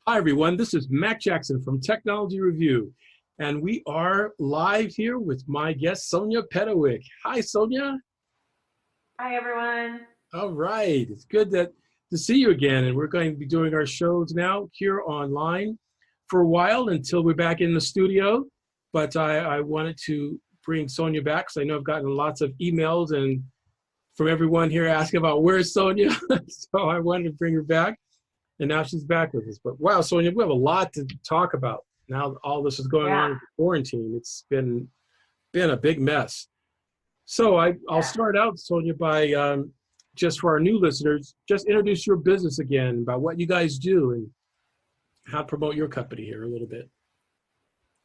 Hi, everyone. This is Mack Jackson from Technology Review, and we are live here with my guest, Sonia Petkewich. Hi, Sonia. Hi, everyone. All right. It's good to see you again, and we're going to be doing our shows now here online for a while until we're back in the studio. But I wanted to bring Sonia back because I know I've gotten lots of emails and from everyone here asking about where's Sonia. So I wanted to bring her back. And now she's back with us. But wow, Sonia, we have a lot to talk about. Now all this is going on Yeah, with the quarantine. It's been a big mess. So I'll yeah. start out, Sonia, by just for our new listeners, just introduce your business again, about what you guys do and how to promote your company here a little bit.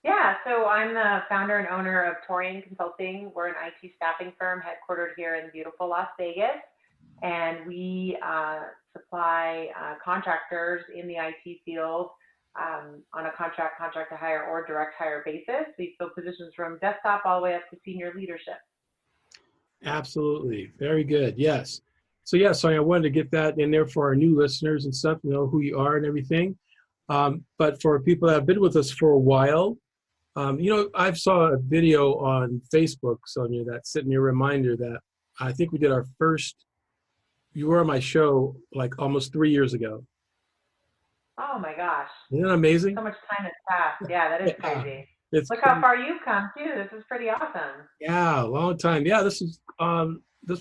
Yeah, so I'm the founder and owner of Taurean Consulting. We're an IT staffing firm headquartered here in beautiful Las Vegas, and we supply contractors in the IT field on a contract to hire, or direct hire basis. We fill positions from desktop all the way up to senior leadership. Absolutely. Very good. Yes. So yeah, Sonia, I wanted to get that in there for our new listeners and stuff, know who you are and everything. But for people that have been with us for a while, I saw a video on Facebook, Sonia, that sent me a reminder that I think we did our first, you were on my show like almost 3 years ago. Oh my gosh, Isn't that amazing? so much time has passed. Yeah, that is Yeah, crazy. it's Look how crazy. far you've come too. This is pretty awesome. Yeah, a long time. Yeah, this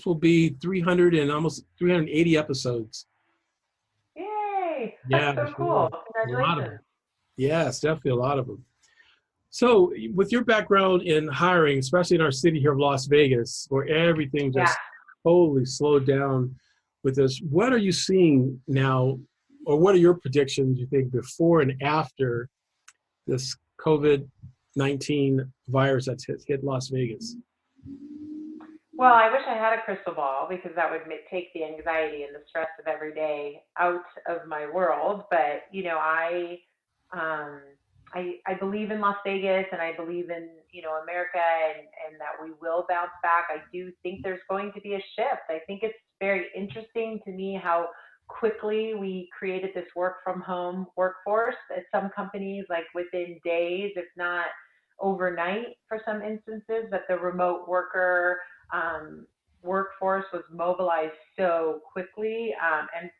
will be 300 and almost 380 episodes. Yay! That's Yeah, so sure. cool. A lot of them. Congratulations. Yes, definitely a lot of them. So with your background in hiring, especially in our city here of Las Vegas, where everything Yeah. just totally slowed down with this, what are you seeing now, or what are your predictions, you think, before and after this COVID-19 virus that's hit Las Vegas? Well, I wish I had a crystal ball because that would take the anxiety and the stress of every day out of my world. But um, I believe in Las Vegas, and I believe in America, and that we will bounce back. I do think there's going to be a shift. I think it's very interesting to me how quickly we created this work from home workforce at some companies, like within days, if not overnight for some instances, that the remote worker um, workforce was mobilized so quickly.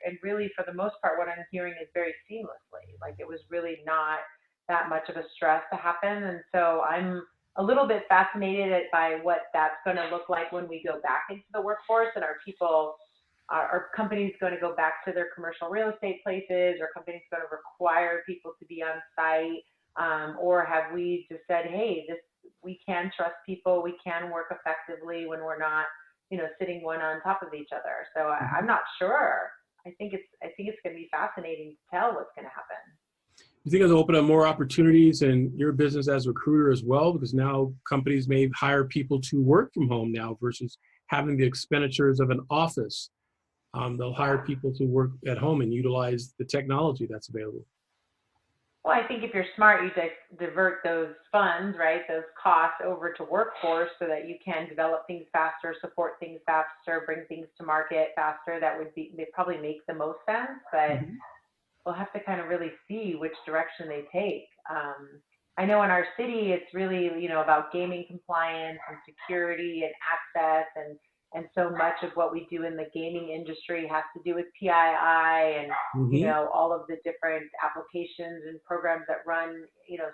And really, for the most part, what I'm hearing is very seamlessly. Like, it was really not that much of a stress to happen. And so I'm a little bit fascinated by what that's going to look like when we go back into the workforce, and are companies going to go back to their commercial real estate places? Are companies going to require people to be on site? Or have we just said, hey, we can trust people, we can work effectively when we're not, sitting one on top of each other. So I'm not sure. I think it's going to be fascinating to tell what's going to happen. You think it'll open up more opportunities in your business as a recruiter as well? Because now companies may hire people to work from home now versus having the expenditures of an office. They'll hire Yeah. people to work at home and utilize the technology that's available. Well, I think if you're smart, you divert those funds, right, those costs over to workforce so that you can develop things faster, support things faster, bring things to market faster. They probably make the most sense, but Mhm. we'll have to kind of really see which direction they take. I know in our city, it's really, about gaming compliance and security and access, and so much of what we do in the gaming industry has to do with PII and, Mhm. all of the different applications and programs that run,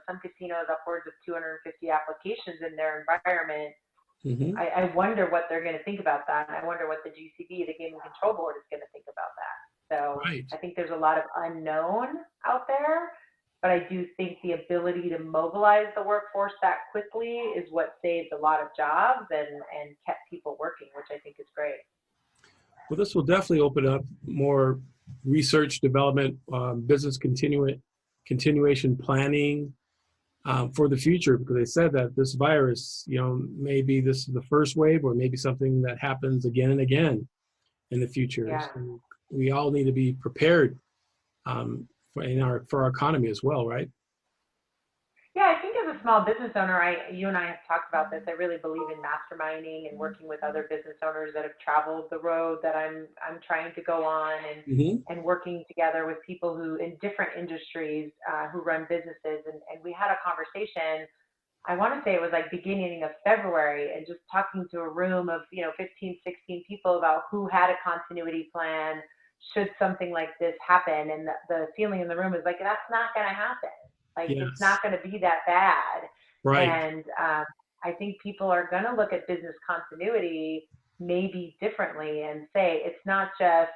some casinos upwards of 250 applications in their environment. Mhm. I wonder what they're going to think about that. And I wonder what the GCB, the Gaming Control Board, is going to think about that. So Right. I think there's a lot of unknown out there, but I do think the ability to mobilize the workforce that quickly is what saved a lot of jobs and kept people working, which I think is great. Well, this will definitely open up more research, development, continuation planning for the future, because they said that this virus, maybe this is the first wave, or maybe something that happens again and again in the future. Yeah. So we all need to be prepared for our economy as well, right? Yeah, I think as a a small business owner, you and I have talked about this. I really believe in masterminding and working with other business owners that have traveled the road that I'm trying to go on, Hmm. and working together with people who in different industries who run businesses. And we had a conversation. I want to say it was like beginning of February, and just talking to a room of 15, 16 people about who had a continuity plan should something like this happen. And the feeling in the room is like, that's not going to happen. Like, it's Yes. not going to be that bad. Right. And I think people are going to look at business continuity maybe differently and say it's not just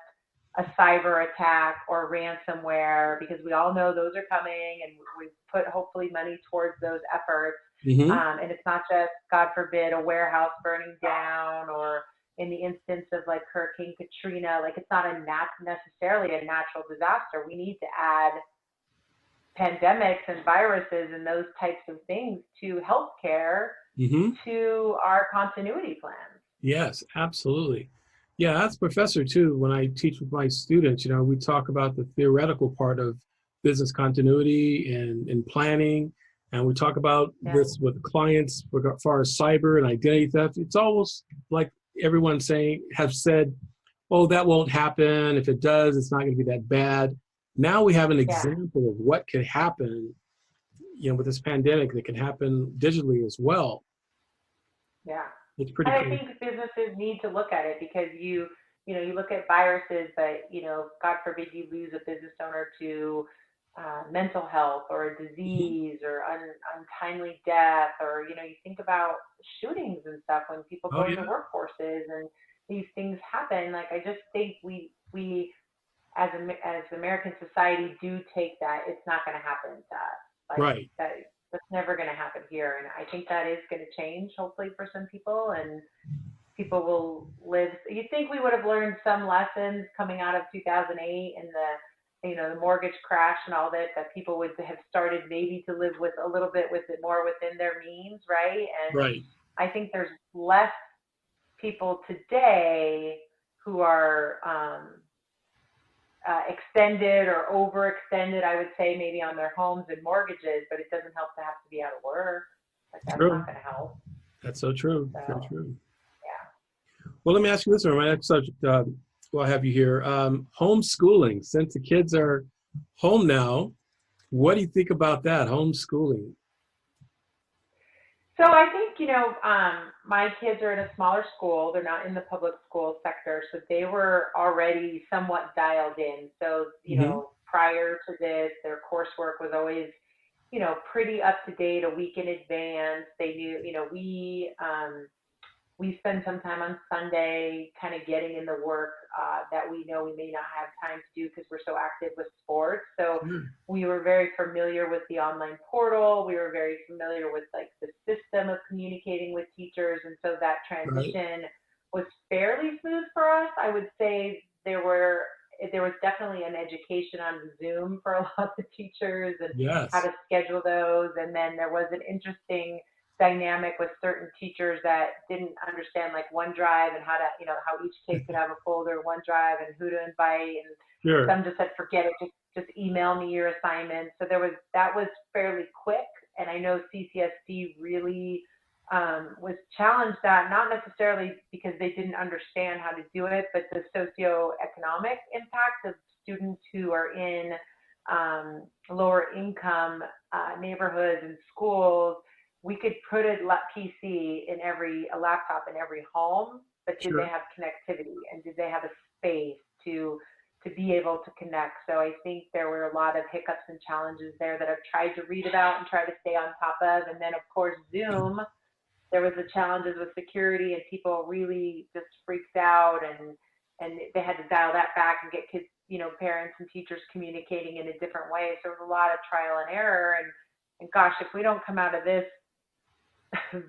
a cyber attack or ransomware, because we all know those are coming, and we put hopefully money towards those efforts. Hmm. And it's not just, God forbid, a warehouse burning down, or in the instance of like Hurricane Katrina, like it's not necessarily a natural disaster. We need to add pandemics and viruses and those types of things to healthcare, Hmm. to our continuity plans. Yes, absolutely. Yeah, that's professor too. When I teach with my students, we talk about the theoretical part of business continuity and planning, and we talk about Yeah. this with clients as far as cyber and identity theft. It's almost like everyone have said, "Oh, that won't happen. If it does, it's not going to be that bad." Now we have an Yeah. example of what could happen, with this pandemic that can happen digitally as well. Yeah. It's pretty And I cool. think businesses need to look at it, because you look at viruses, but God forbid you lose a business owner to mental health or a Hmm. disease or untimely death, or you think about shootings and stuff when people Oh go into yeah. workforces and these things happen. Like, I just think we as American society do take that it's not going to happen to us. Like, Right. that's never going to happen here, and I think that is going to change hopefully for some people, and people will live. You think we would have learned some lessons coming out of 2008 and the mortgage crash and all that people would have started maybe to live with a little bit with it more within their means, right? And Right. I think there's less people today who are extended or overextended, I would say, maybe on their homes and mortgages, but it doesn't help to have to be out of work. Like, that's True. not going to help. That's so true. So, So true. yeah. Well, let me ask you this one. My next subject, well, I have you here. Homeschooling. Since the kids are home now, what do you think about that, homeschooling? So I think, my kids are in a smaller school. They're not in the public school sector. So they were already somewhat dialed in. So, Hmm. prior to this, their coursework was always, pretty up to date, a week in advance. They knew, we spend some time on Sunday kind of getting in the work that we know we may not have time to do because we're so active with sports. So Sure. we were very familiar with the online portal. We were very familiar with like the system of communicating with teachers. And so that Right. transition was fairly smooth for us. I would say there was definitely an education on Zoom for a lot of teachers and how Yes. to schedule those. And then there was an interesting dynamic with certain teachers that didn't understand like OneDrive and how to, how each kid could have a folder in OneDrive and who to invite. And Sure. some just said, forget it, just email me your assignment. So that was fairly quick. And I know CCSD really was challenged that, not necessarily because they didn't understand how to do it, but the socioeconomic impact of students who are in lower income neighborhoods and schools. We could put a PC a laptop in every home, but did they Sure. have connectivity and did they have a space to be able to connect? So I think there were a lot of hiccups and challenges there that I've tried to read about and try to stay on top of. And then of course Zoom, there was the challenges with security and people really just freaked out, and they had to dial that back and get kids, parents and teachers communicating in a different way. So there was a lot of trial and error, and gosh, if we don't come out of this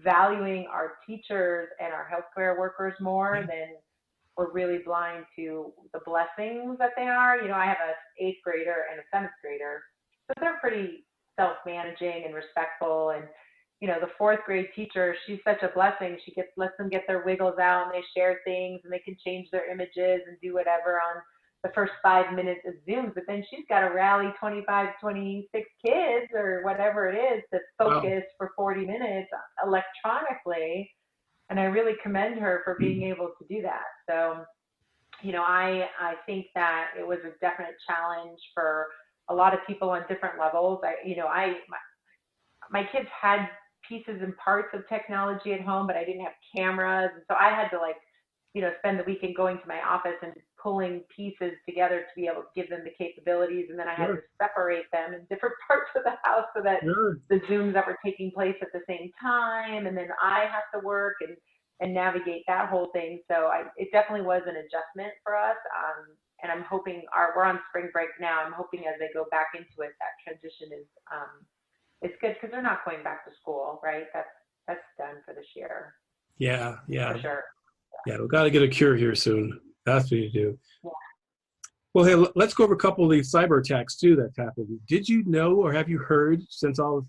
valuing our teachers and our healthcare workers more, then we're really blind to the blessings that they are. I have a eighth grader and a seventh grader, so they're pretty self-managing and respectful. And the fourth grade teacher, she's such a blessing. She lets them get their wiggles out and they share things and they can change their images and do whatever on the first 5 minutes of Zooms, but then she's got to rally 25, 26 kids or whatever it is to Wow. focus for 40 minutes electronically. And I really commend her for being able to do that. So, I think that it was a definite challenge for a lot of people on different levels. My kids had pieces and parts of technology at home, but I didn't have cameras. And so I had to spend the weekend going to my office and pulling pieces together to be able to give them the capabilities. And then I had to separate them in different parts of the house so that the Zooms that were taking place at the same time. And then I have to work and navigate that whole thing. So it definitely was an adjustment for us. And I'm hoping we're on spring break now. I'm hoping as they go back into it, that transition is good because they're not going back to school, right? That's done for this year. Yeah. For sure. Yeah, we've got to get a cure here soon. That's what you do. Yeah. Well, hey, let's go over a couple of these cyber attacks too that's happened. Did you know or have you heard, since all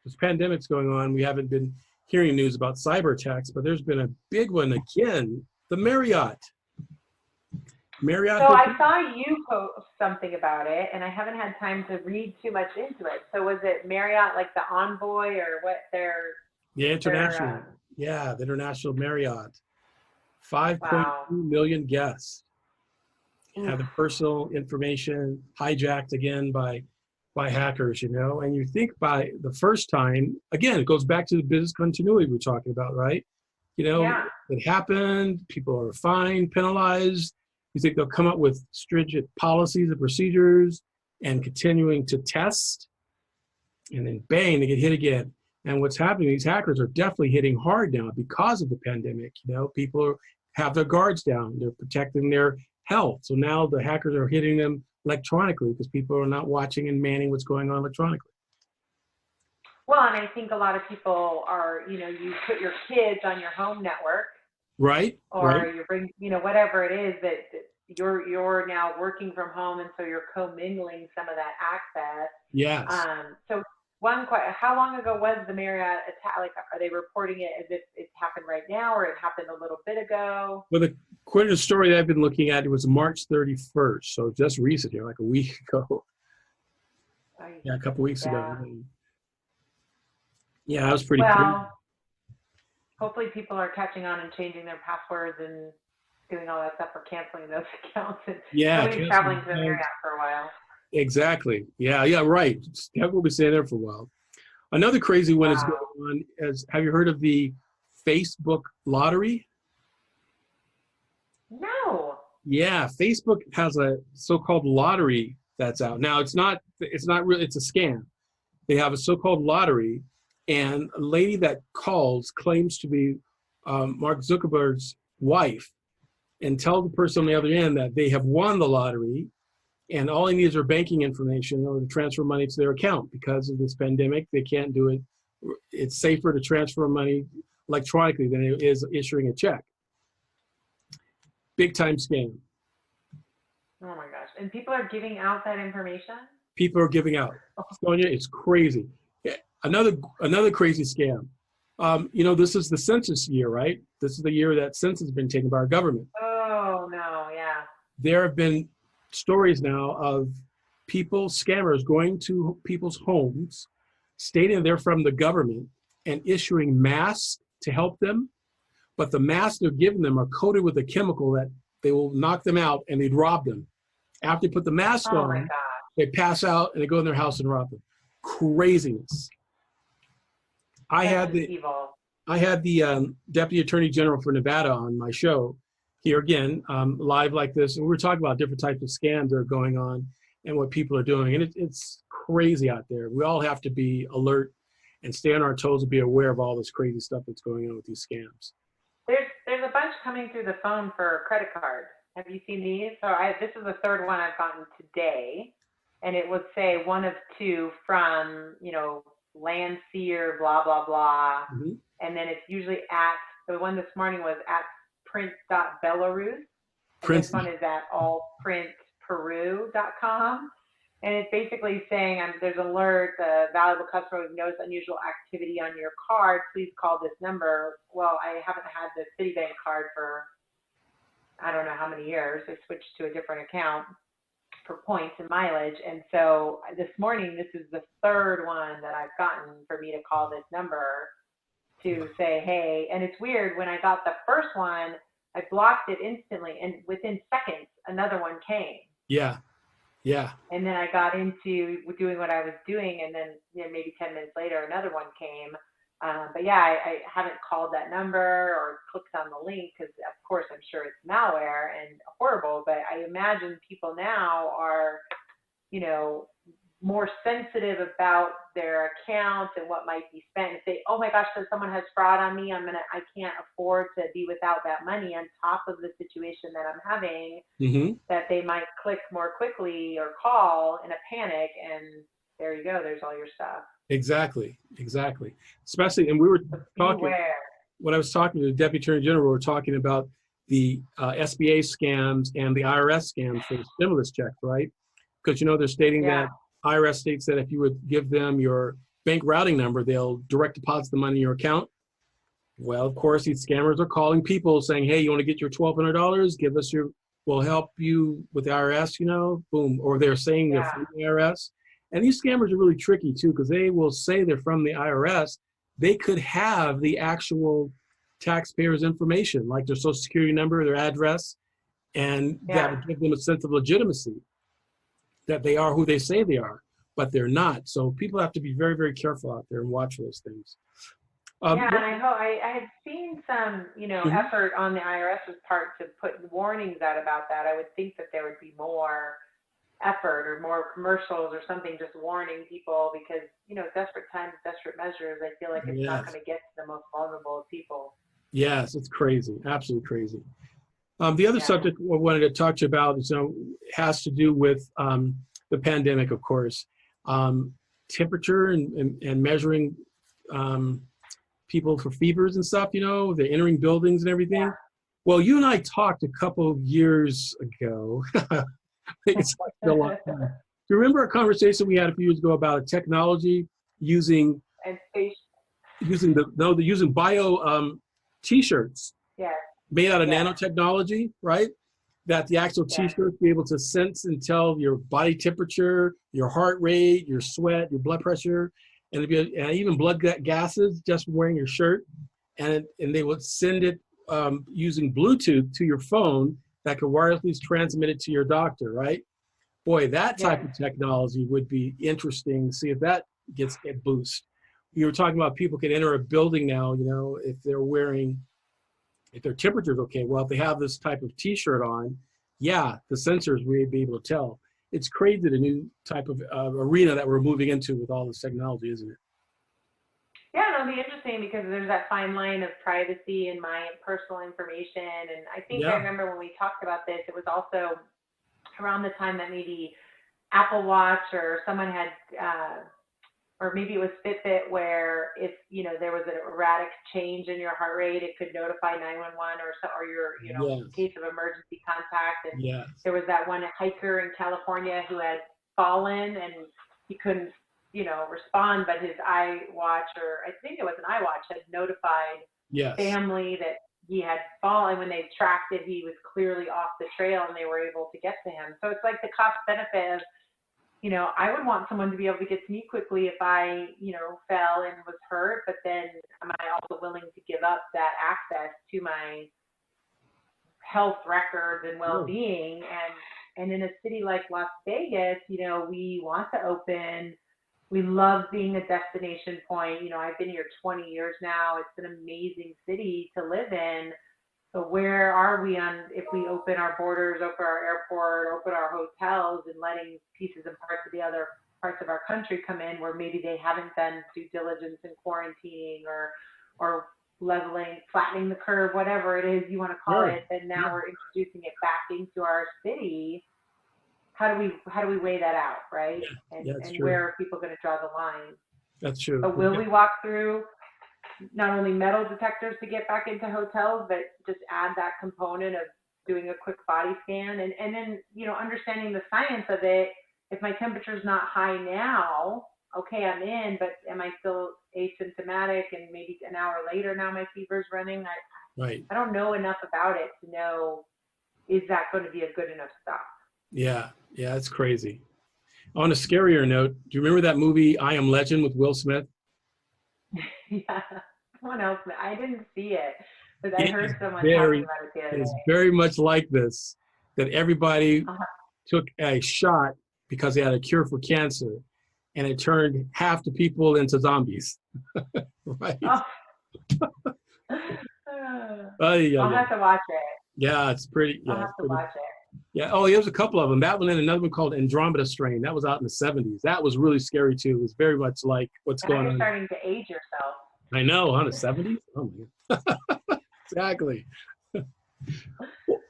this pandemic's going on, we haven't been hearing news about cyber attacks, but there's been a big one again, the Marriott. So I saw you post something about it, and I haven't had time to read too much into it. So was it Marriott, like the Envoy, or what? The international, the international Marriott, 5.2 million guests have their personal information hijacked again by hackers, and you think by the first time, again, it goes back to the business continuity we're talking about, right? It happened, people are fined, penalized. You think they'll come up with stringent policies and procedures and continuing to test, and then bang, they get hit again. And what's happening, these hackers are definitely hitting hard now because of the pandemic. People have their guards down. They're protecting their health. So now the hackers are hitting them electronically because people are not watching and manning what's going on electronically. Well, and I think a lot of people are, you put your kids on your home network. Right. Or you bring, whatever it is that you're now working from home, and so you're commingling some of that access. Yes. So one question: how long ago was the Marriott attack? Like, are they reporting it as if it happened right now, or it happened a little bit ago? Well, according to the story that I've been looking at, it was March 31st, so just recent here, like a week ago. A couple weeks ago. Yeah, that was pretty crazy. Hopefully people are catching on and changing their passwords and doing all that stuff for canceling those accounts. And nobody's traveling to the Marriott for a while. Exactly. Yeah, right. We'll be staying there for a while. Another crazy one is going on have you heard of the Facebook lottery? No. Yeah, Facebook has a so-called lottery that's out. Now it's not really, it's a scam. They have a so-called lottery, and a lady that calls claims to be Mark Zuckerberg's wife and tell the person on the other end that they have won the lottery and all they need is their banking information in order to transfer money to their account. Because of this pandemic, they can't do it. It's safer to transfer money electronically than it is issuing a check. Big time scam. Oh my gosh. And people are giving out that information? People are giving out. Sonia, it's crazy. Another crazy scam. This is the census year, right? This is the year that census has been taken by our government. Oh, no, yeah. There have been stories now of scammers going to people's homes, stating they're from the government and issuing masks to help them. But the masks they're giving them are coated with a chemical that they will knock them out and they'd rob them. After they put the mask on, they pass out and they go in their house and rob them. Craziness. I had the Deputy Attorney General for Nevada on my show here again, live like this, and we were talking about different types of scams that are going on and what people are doing, and it's crazy out there. We all have to be alert and stay on our toes and be aware of all this crazy stuff that's going on with these scams. There's a bunch coming through the phone for credit cards. Have you seen these? So this is the third one I've gotten today, and it would say one of two from Landseer, blah, blah, blah. Mm-hmm. And then it's usually the one this morning was at print.belarus. This one is at allprintperu.com. And it's basically saying there's an alert, the valuable customer has noticed unusual activity on your card. Please call this number. Well, I haven't had the Citibank card for I don't know how many years. I switched to a different account for points and mileage. And so this morning, this is the third one that I've gotten for me to call this number to say, hey, and it's weird. When I got the first one, I blocked it instantly, and within seconds, another one came. Yeah. Yeah. And then I got into doing what I was doing, and then maybe 10 minutes later, another one came. But yeah, I haven't called that number or clicked on the link because, of course, I'm sure it's malware and horrible. But I imagine people now are, you know, more sensitive about their account and what might be spent. If they, oh my gosh, so someone has fraud on me, I can't afford to be without that money on top of the situation that I'm having, that they might click more quickly or call in a panic, and there you go, there's all your stuff. Exactly. Exactly. Especially, and we were talking, when I was talking to the Deputy Attorney General, we were talking about the SBA scams and the IRS scams for the stimulus checks, right? Because, you know, they're stating that IRS states that if you would give them your bank routing number, they'll direct deposit the money in your account. Well, of course, these scammers are calling people saying, hey, you want to get your $1,200? Give us your, we'll help you with the IRS, you know, boom. Or they're saying they're from the IRS. And these scammers are really tricky too, because they will say they're from the IRS. They could have the actual taxpayers' information, like their social security number, their address, and that would give them a sense of legitimacy, that they are who they say they are, but they're not. So people have to be very, very careful out there and watch those things. And I had seen some, you know, effort on the IRS's part to put warnings out about that. I would think that there would be more effort or more commercials or something just warning people, because, you know, desperate times, desperate measures. I feel like it's not going to get to the most vulnerable of people. Yes, it's crazy, absolutely crazy. The other subject I wanted to talk to you about is, has to do with the pandemic, of course. Temperature and measuring people for fevers and stuff, you know, they're entering buildings and everything. Well, you and I talked a couple of years ago. I think it's like a long time. Do you remember a conversation we had a few years ago about a technology using bio t-shirts made out of nanotechnology, right? That the actual t-shirts be able to sense and tell your body temperature, your heart rate, your sweat, your blood pressure, and even blood gases just from wearing your shirt. And they would send it using Bluetooth to your phone that could wirelessly transmit it to your doctor, right? Boy, that type of technology would be interesting. See if that gets a boost. You were talking about people can enter a building now, you know, if their temperature's okay. Well, if they have this type of t-shirt on, the sensors will be able to tell. It's crazy, the new type of arena that we're moving into with all this technology, isn't it? Yeah, it'll be interesting because there's that fine line of privacy and my personal information. And I think I remember when we talked about this, it was also around the time that maybe Apple Watch or someone had, or maybe it was Fitbit, where if, you know, there was an erratic change in your heart rate, it could notify 911 or your, you know, case of emergency contact. And there was that one hiker in California who had fallen and he couldn't, you know, respond, but his iWatch, or I think it was an iWatch, had notified family that he had fallen. When they tracked it, he was clearly off the trail and they were able to get to him. So it's like the cost benefit of, you know, I would want someone to be able to get to me quickly if I, you know, fell and was hurt, but then am I also willing to give up that access to my health records and well-being? And in a city like Las Vegas, you know, we want to open. We love being a destination point. You know, I've been here 20 years now. It's an amazing city to live in. So where are we on, if we open our borders, open our airport, open our hotels, and letting pieces and parts of the other parts of our country come in where maybe they haven't done due diligence in quarantining or leveling, flattening the curve, whatever it is you want to call it, and now we're introducing it back into our city. How do we weigh that out, right? And where are people going to draw the line? That's true. But will we walk through not only metal detectors to get back into hotels, but just add that component of doing a quick body scan and then, you know, understanding the science of it. If my temperature is not high now, okay, I'm in, but am I still asymptomatic? And maybe an hour later now my fever's running. I don't know enough about it to know is that going to be a good enough stop? Yeah, yeah, it's crazy. On a scarier note, do you remember that movie I Am Legend with Will Smith? Yeah. Someone else, I didn't see it, but I It is heard someone talking very, about it the it other is day. very much like this, that everybody Uh-huh. took a shot because they had a cure for cancer, and it turned half the people into zombies, right? Oh. Yeah, I'll yeah, have to watch it. yeah. It's pretty. I'll Yeah, it's have to pretty. watch it. Yeah. Oh, there's a couple of them. That one and another one called Andromeda Strain. That was out in the '70s. That was really scary too. It was very much like what's Now going you're on. starting to age yourself. I know, huh? The '70s. Oh my God. Exactly.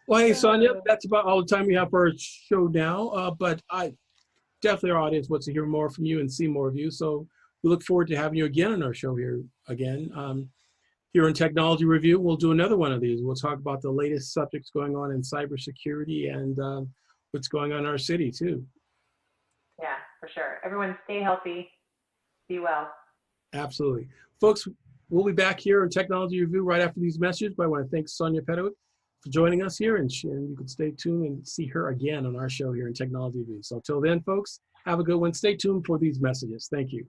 Well, hey, Sonia, Uh, that's about all the time we have for our show now. But I definitely, our audience wants to hear more from you and see more of you. So we look forward to having you again on our show here again. Here in Technology Review, we'll do another one of these. We'll talk about the latest subjects going on in cybersecurity and what's going on in our city too. yeah, for sure. Everyone stay healthy. Be well. Absolutely. Folks, we'll be back here in Technology Review right after these messages, but I want to thank Sonia Petkewich for joining us here, and you can stay tuned and see her again on our show here in Technology Review. So until then, folks, have a good one. Stay tuned for these messages. Thank you.